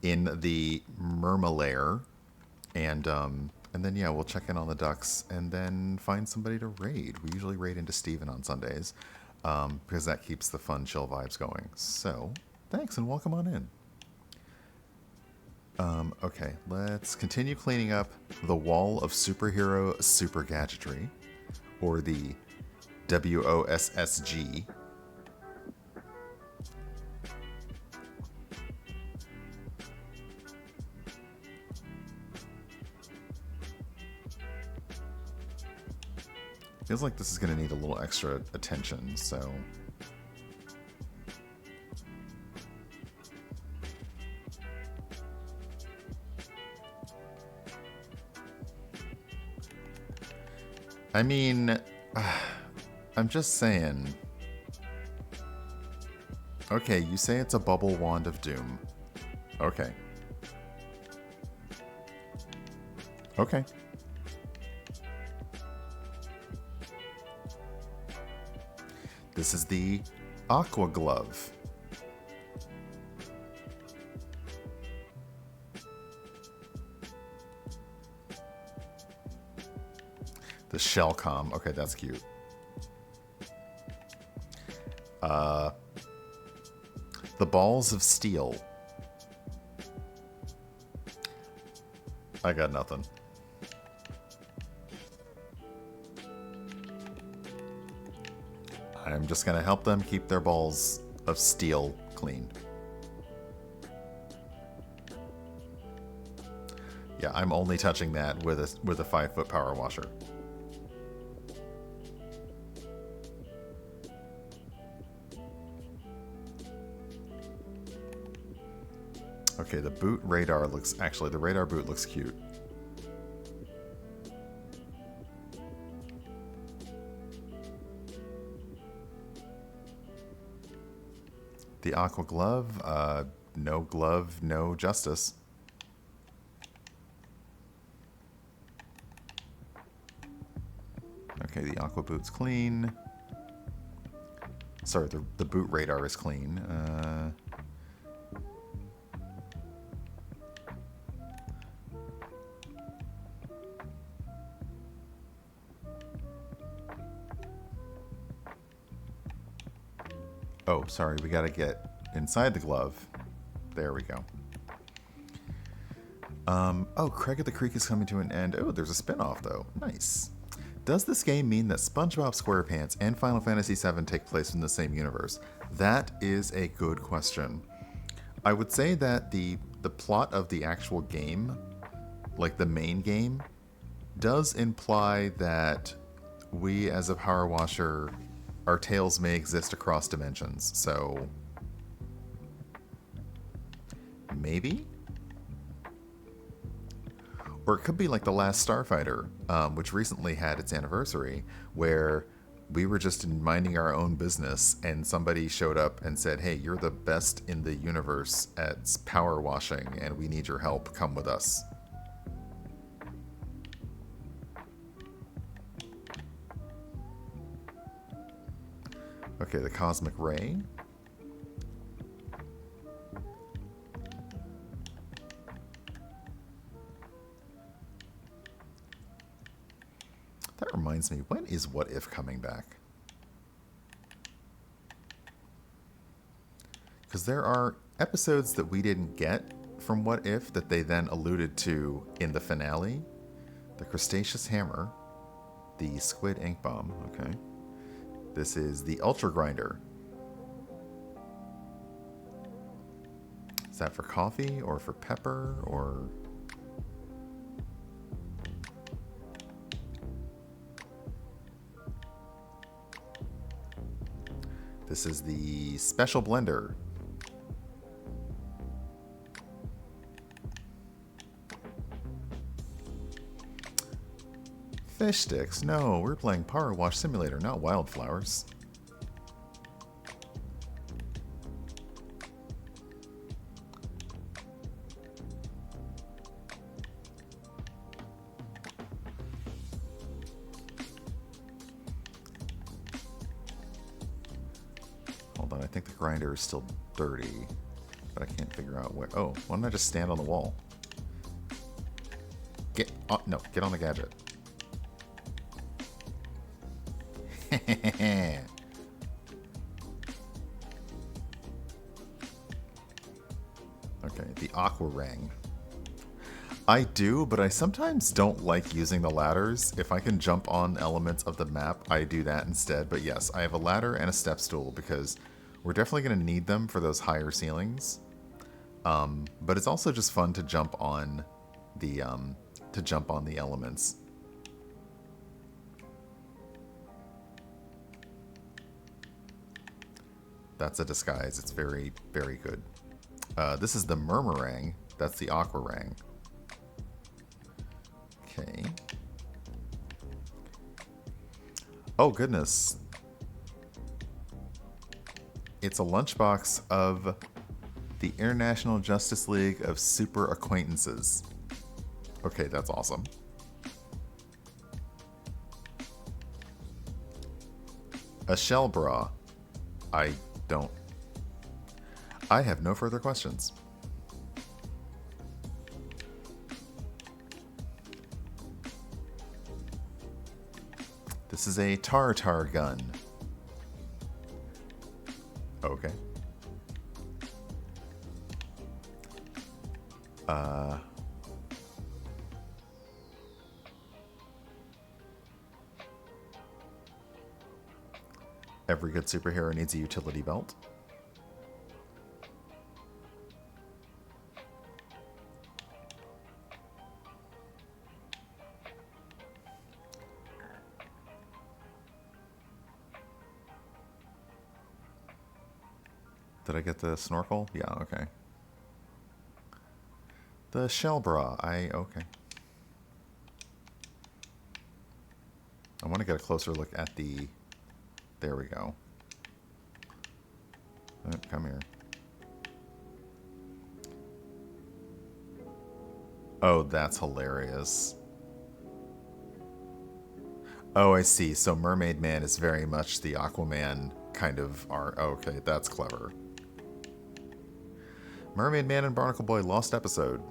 in the Mermalair, and then yeah, we'll check in on the ducks and then find somebody to raid. We usually raid into Steven on Sundays because that keeps the fun, chill vibes going. So thanks and welcome on in. Okay, let's continue cleaning up the wall of superhero super gadgetry, or the WOSSG. Feels like this is going to need a little extra attention, so... I mean, I'm just saying. Okay, you say it's a bubble wand of doom. Okay. Okay. This is the Aqua Glove. The Shellcom. Okay, that's cute. The Balls of Steel. I got nothing. I'm just going to help them keep their balls of steel clean. Yeah, I'm only touching that with a 5-foot power washer. Okay, the boot radar looks... Actually, the radar boot looks cute. The Aqua Glove, no glove, no justice. Okay, the Aqua Boot's clean. Sorry, the boot radar is clean. Oh, sorry, we gotta get inside the glove. There we go. Oh, Craig of the Creek is coming to an end. Oh, there's a spin-off, though. Nice. Does this game mean that SpongeBob SquarePants and Final Fantasy VII take place in the same universe? That is a good question. I would say that the plot of the actual game, like the main game, does imply that we, as a power washer, our tales may exist across dimensions, so maybe? Or it could be like The Last Starfighter, which recently had its anniversary, where we were just minding our own business and somebody showed up and said, hey, you're the best in the universe at power washing and we need your help, come with us. Okay, the Cosmic Ray. That reminds me, when is What If coming back? Because there are episodes that we didn't get from What If that they then alluded to in the finale. The Crustaceous Hammer. The Squid Ink Bomb, okay. This is the Ultra Grinder. Is that for coffee or for pepper or... This is the Special Blender. Fish sticks? No, we're playing Power Wash Simulator, not Wildflowers. Hold on, I think the grinder is still dirty. But I can't figure out where. Oh, why don't I just stand on the wall? Get on, no, get on the gadget. Okay, the aqua ring. I do, but I sometimes don't like using the ladders. If I can jump on elements of the map, I do that instead. But yes, I have a ladder and a step stool because we're definitely going to need them for those higher ceilings. But it's also just fun to jump on the elements. That's a disguise. It's very, very good. This is the Mermalair. That's the aqua ring. Okay. Oh, goodness. It's a lunchbox of the International Justice League of Super Acquaintances. Okay, that's awesome. A shell bra. I have no further questions. This is a tartar gun. Okay. Every good superhero needs a utility belt. Did I get the snorkel? Yeah, okay. The shell bra. Okay. I want to get a closer look at the... There we go. Oh, come here. Oh, that's hilarious. Oh, I see. So Mermaid Man is very much the Aquaman kind of art. Okay, that's clever. Mermaid Man and Barnacle Boy lost episode.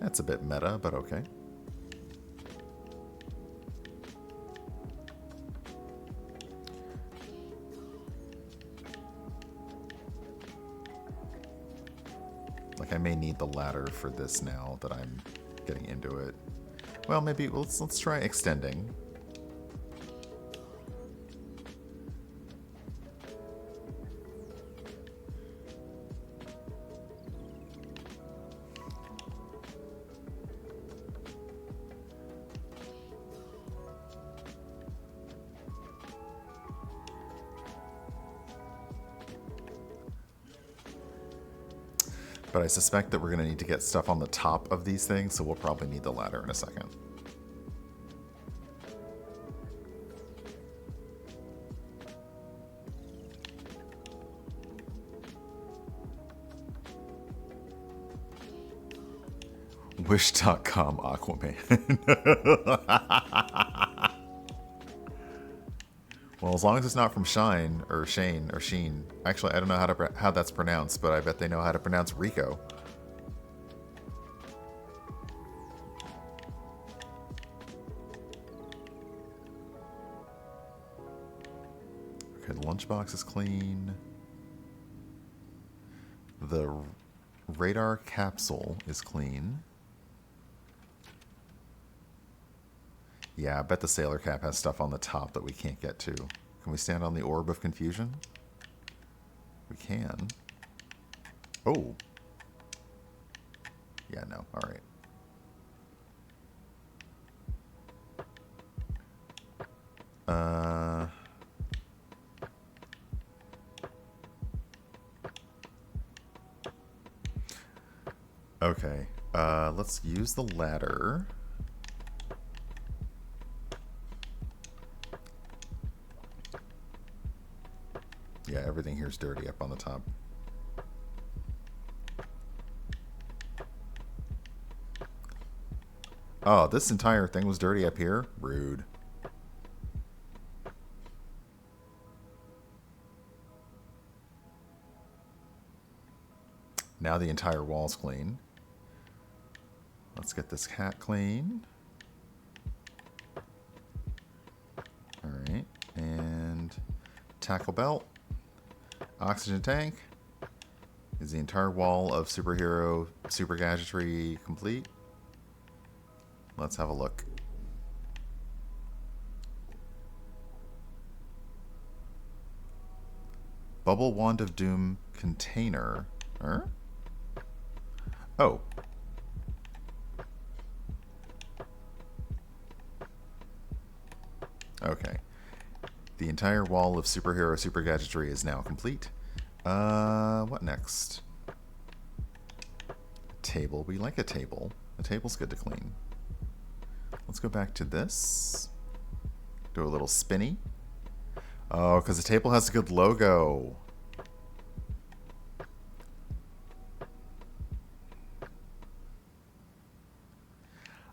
That's a bit meta, but okay. Like, I may need the ladder for this now that I'm getting into it. Well, maybe let's try extending. But I suspect that we're going to need to get stuff on the top of these things, so we'll probably need the ladder in a second. Wish.com Aquaman. Well, as long as it's not from Shine or Shane or Sheen. Actually, I don't know how that's pronounced, but I bet they know how to pronounce Rico. Okay, the lunchbox is clean. The radar capsule is clean. Yeah, I bet the sailor cap has stuff on the top that we can't get to. Can we stand on the orb of confusion? We can. Oh. Yeah, no. All right. Okay. Let's use the ladder. Yeah, everything here's dirty up on the top. Oh, this entire thing was dirty up here? Rude. now the entire wall's clean. Let's get this hat clean. Alright, and tackle belt. Oxygen tank. Is the entire wall of superhero super gadgetry complete? Let's have a look. Bubble Wand of Doom container. Oh. Okay. The entire wall of superhero super gadgetry is now complete. What next? Table. We like a table. A table's good to clean. Let's go back to this. Do a little spinny. Oh, because the table has a good logo.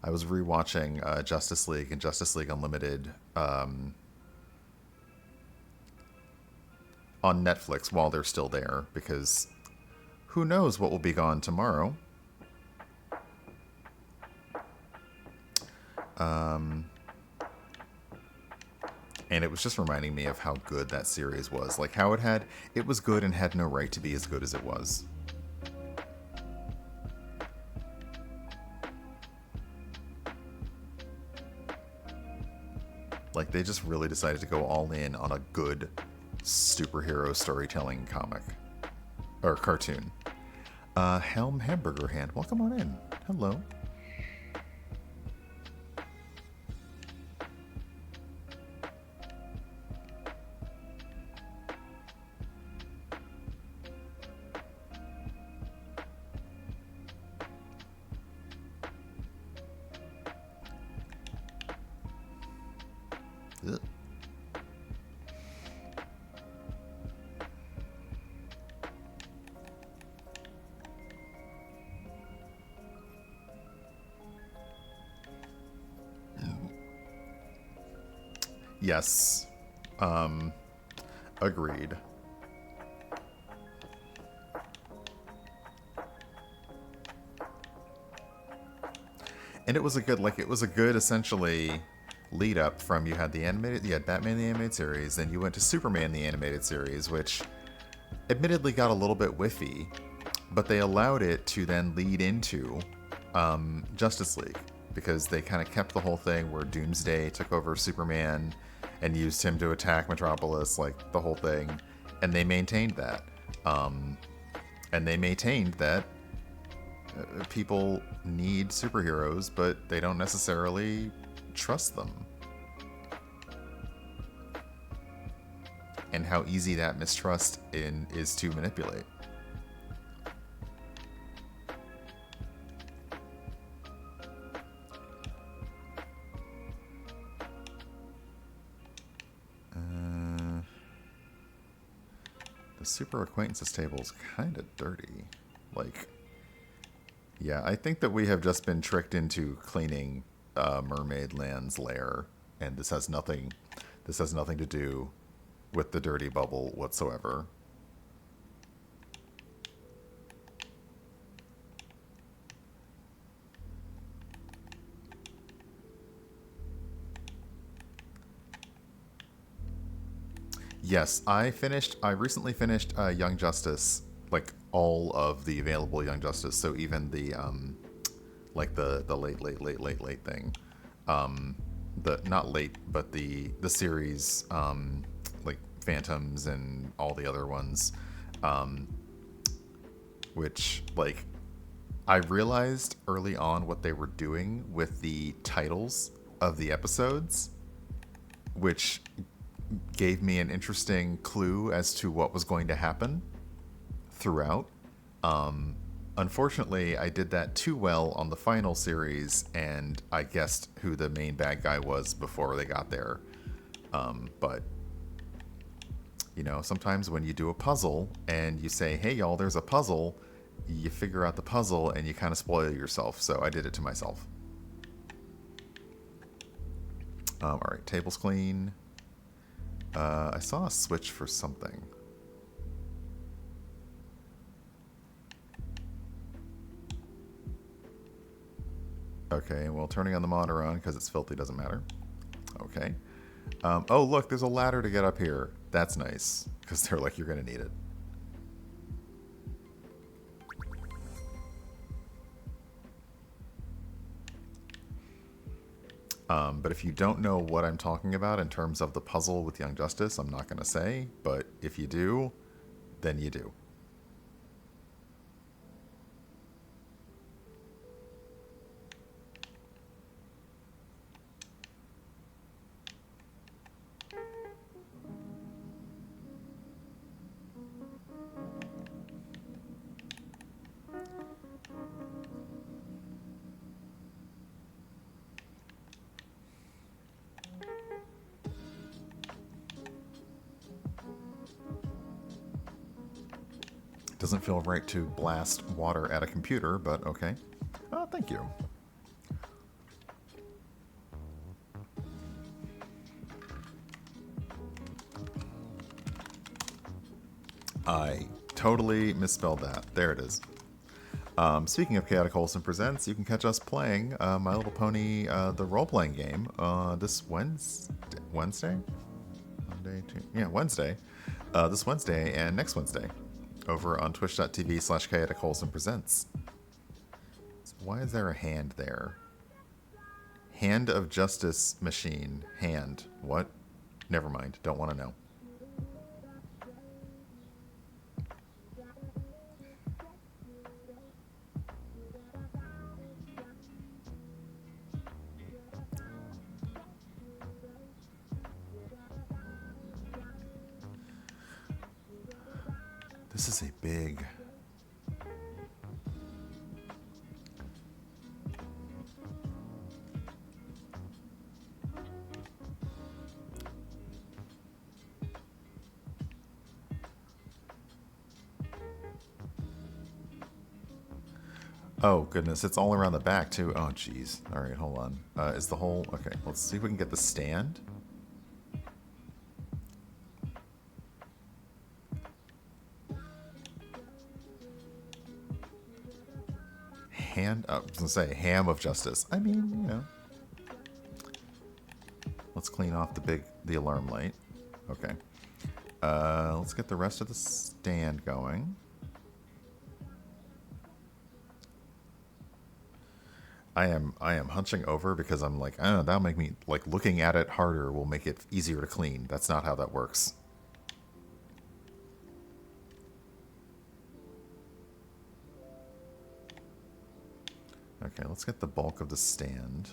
I was rewatching Justice League and Justice League Unlimited on Netflix while they're still there, because who knows what will be gone tomorrow. And it was just reminding me of how good that series was. Like how it was good and had no right to be as good as it was. Like they just really decided to go all in on a good superhero storytelling comic. Or cartoon. Helm Hamburger Hand, welcome on in. Hello. Ugh. Yes. Agreed. And it was a good essentially lead up from you had Batman the Animated Series, then you went to Superman the Animated Series, which admittedly got a little bit whiffy, but they allowed it to then lead into Justice League, because they kind of kept the whole thing where Doomsday took over Superman and used him to attack Metropolis, like the whole thing, and they maintained that. And they maintained that people need superheroes, but they don't necessarily trust them. And how easy that mistrust is to manipulate. The Super Acquaintances table is kind of dirty. Like, yeah, I think that we have just been tricked into cleaning Mermaid Land's lair, and this has nothing to do with the dirty bubble whatsoever. Yes, I recently finished Young Justice, like all of the available Young Justice, so even the like the late thing. Not late, but the series, like Phantoms and all the other ones, which, like, I realized early on what they were doing with the titles of the episodes, which gave me an interesting clue as to what was going to happen throughout. Unfortunately, I did that too well on the final series, and I guessed who the main bad guy was before they got there. But, you know, sometimes when you do a puzzle and you say, hey, y'all, there's a puzzle, you figure out the puzzle and you kind of spoil yourself. So I did it to myself. All right, table's clean. I saw a switch for something. Okay, well, turning on the monitor on because it's filthy doesn't matter. Okay. Oh, look, there's a ladder to get up here. That's nice, because they're like, you're going to need it. But if you don't know what I'm talking about in terms of the puzzle with Young Justice, I'm not going to say. But if you do, then you do. Doesn't feel right to blast water at a computer, but okay. Oh, thank you. I totally misspelled that. There it is. Speaking of Chaotic Wholesome Presents, you can catch us playing My Little Pony, the role-playing game, this Wednesday? Monday, Tuesday? Yeah, Wednesday. This Wednesday and next Wednesday over on twitch.tv/Chaotic Wholesome Presents. So why is there a hand there? Hand of Justice Machine. Hand. What? Never mind. Don't want to know. This is a big... Oh, goodness. It's all around the back, too. Oh, jeez. All right, hold on. Is the whole... Okay, let's see if we can get the stand. Hand... I was going to say, ham of justice. I mean, you know. Let's clean off the alarm light. Okay. Let's get the rest of the stand going. I am hunching over because I'm like, oh, that'll make me, like, looking at it harder will make it easier to clean. That's not how that works. Okay, let's get the bulk of the stand.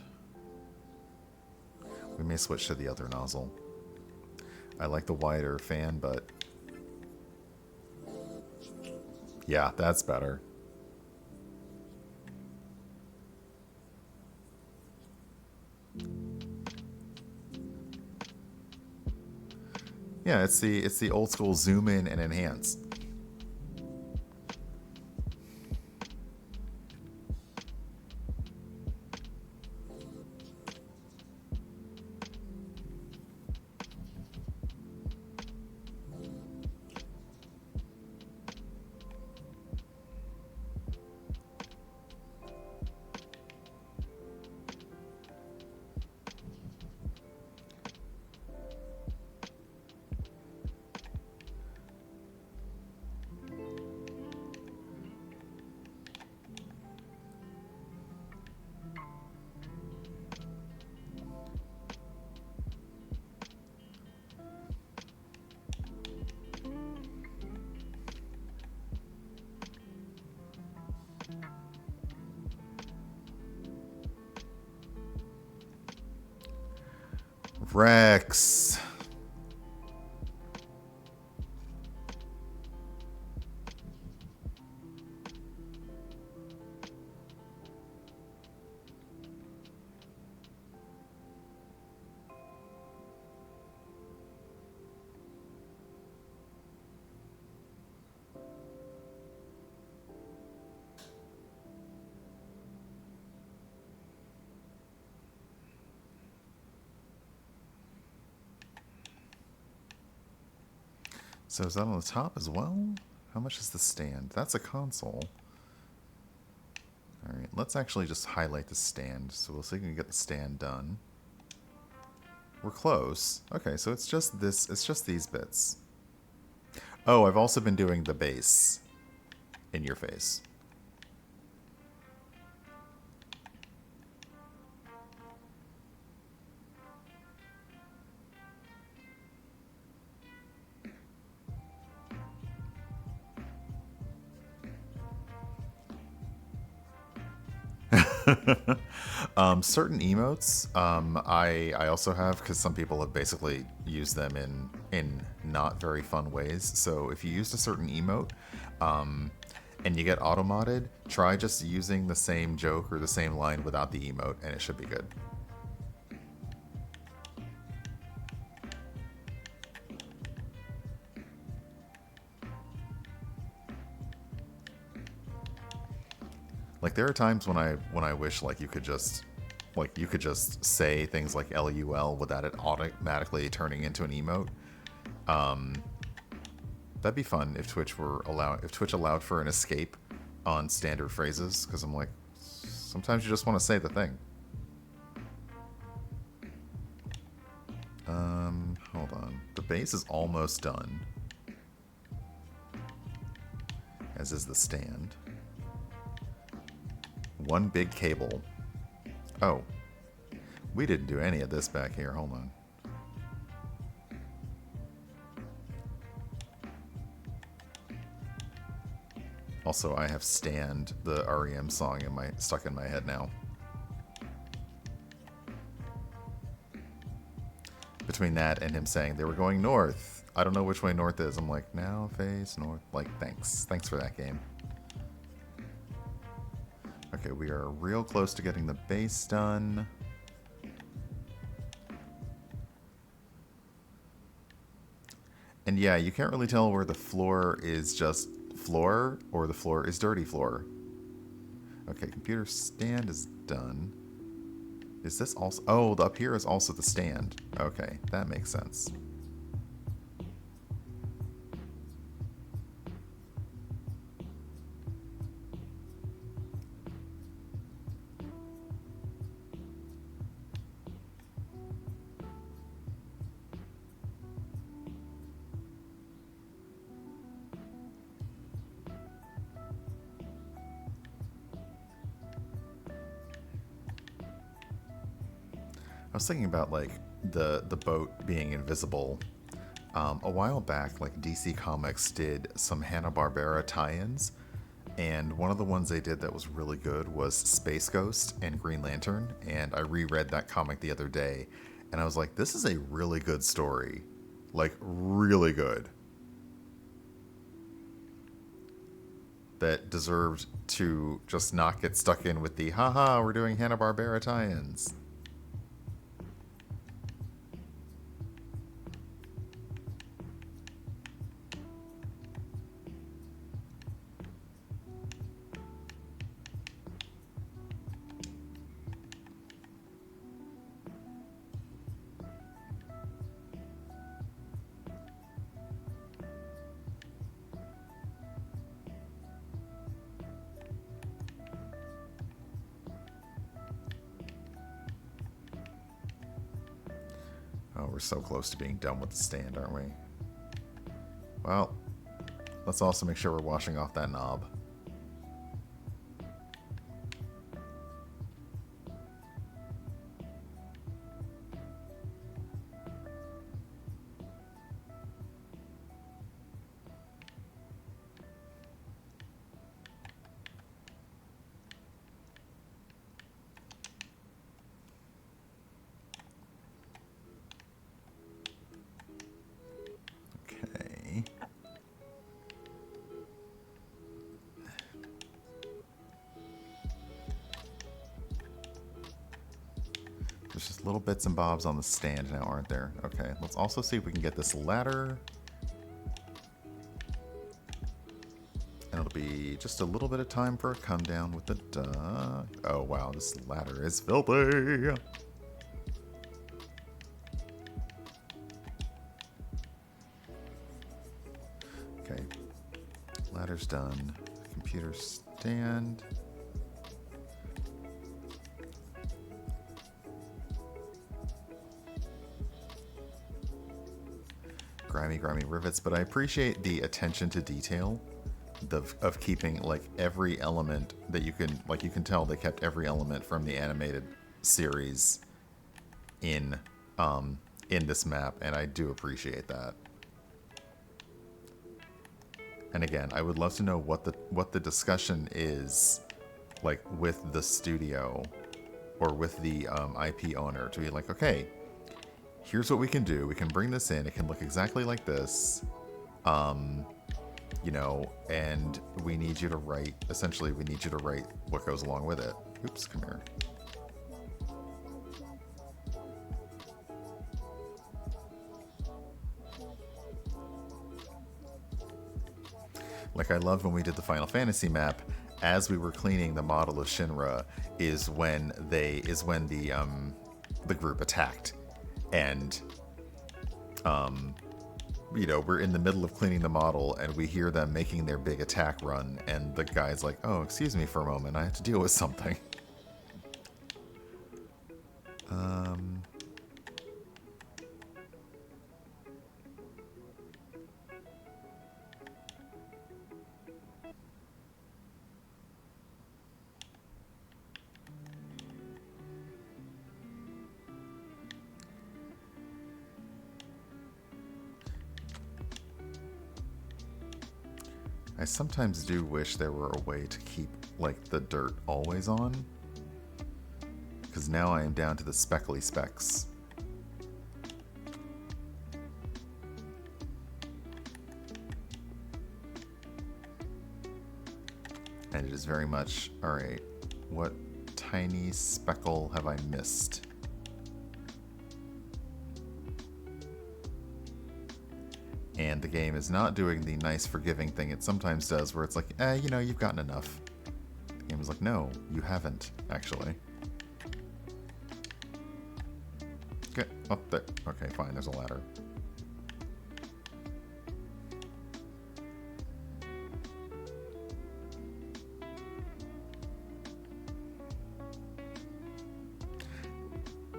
We may switch to the other nozzle. I like the wider fan, but... Yeah, that's better. Yeah, it's the old school zoom in and enhance. Rex. So is that on the top as well? How much is the stand? That's a console. Alright, let's actually just highlight the stand. So we'll see if we can get the stand done. We're close. Okay, so it's just this, it's just these bits. Oh, I've also been doing the base in your face. Certain emotes, I also have, because some people have basically used them in not very fun ways. So if you used a certain emote, and you get auto-modded, try just using the same joke or the same line without the emote, and it should be good. Like, there are times when I wish like you could just say things like LUL without it automatically turning into an emote. That'd be fun if Twitch allowed for an escape on standard phrases, because I'm like, sometimes you just want to say the thing. Hold on. The base is almost done, as is the stand. One big cable. Oh. We didn't do any of this back here. Hold on. Also, I have Stand, the REM song, stuck in my head now. Between that and him saying they were going north. I don't know which way north is. I'm like, now face north. Like, thanks. Thanks for that game. Okay, we are real close to getting the base done. And yeah, you can't really tell where the floor is just floor or the floor is dirty floor. Okay, computer stand is done. Is this also... Oh, up here is also the stand. Okay, that makes sense. I was thinking about like the boat being invisible. A while back, like DC Comics did some Hanna-Barbera tie-ins, and one of the ones they did that was really good was Space Ghost and Green Lantern, and I reread that comic the other day, and I was like, this is a really good story. Like, really good. That deserved to just not get stuck in with the, haha, we're doing Hanna-Barbera tie-ins. Oh, we're so close to being done with the stand, aren't we? Well, let's also make sure we're washing off that knob. Okay. There's just little bits and bobs on the stand now, aren't there? Okay, let's also see if we can get this ladder. And it'll be just a little bit of time for a come down with the duck. Oh wow, this ladder is filthy. Okay, ladder's done. Computer stand. grimy rivets, but I appreciate the attention to detail of keeping like every element that you can tell they kept every element from the animated series in this map, and I do appreciate that. And again, I would love to know what the discussion is like with the studio or with the IP owner to be like, okay, here's what we can do. We can bring this in. It can look exactly like this. You know, and we need you to write, essentially, we need you to write what goes along with it. Oops, come here. Like, I love when we did the Final Fantasy map, as we were cleaning the model of Shinra, is when the group attacked. And, you know, we're in the middle of cleaning the model, and we hear them making their big attack run, and the guy's like, oh, excuse me for a moment, I have to deal with something. I sometimes do wish there were a way to keep, like, the dirt always on. Because now I am down to the speckly specks. And it is very much, alright, what tiny speckle have I missed? And the game is not doing the nice forgiving thing it sometimes does, where it's like, you know, you've gotten enough. The game is like, no, you haven't, actually. Get up there. Okay, fine, there's a ladder.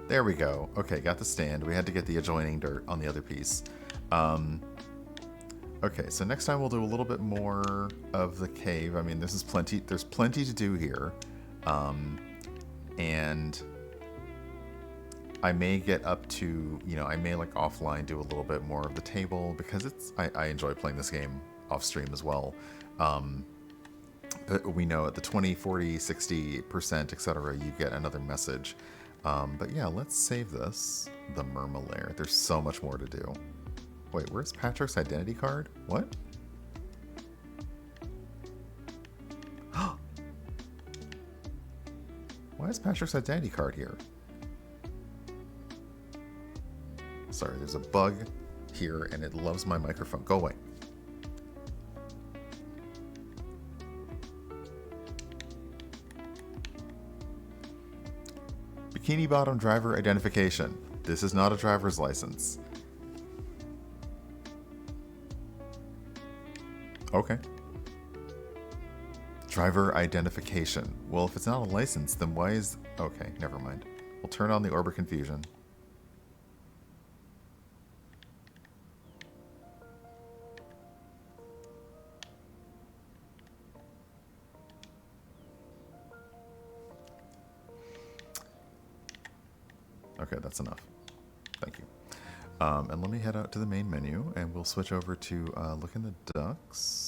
There we go. Okay, got the stand. We had to get the adjoining dirt on the other piece. Okay, so next time we'll do a little bit more of the cave. I mean, there's plenty to do here. And I may get up to, you know, I may like offline do a little bit more of the table, because I enjoy playing this game off stream as well. But we know at the 20, 40, 60%, etc., you get another message. But yeah, let's save this, the Mermalair. There's so much more to do. Wait, where's Patrick's identity card? What? Why is Patrick's identity card here? Sorry, there's a bug here and it loves my microphone. Go away. Bikini Bottom driver identification. This is not a driver's license. Okay. Driver identification. Well, if it's not a license, then why is... Okay, never mind. We'll turn on the Orb of Confusion. Okay, that's enough. Thank you. And let me head out to the main menu, and we'll switch over to look in the ducks.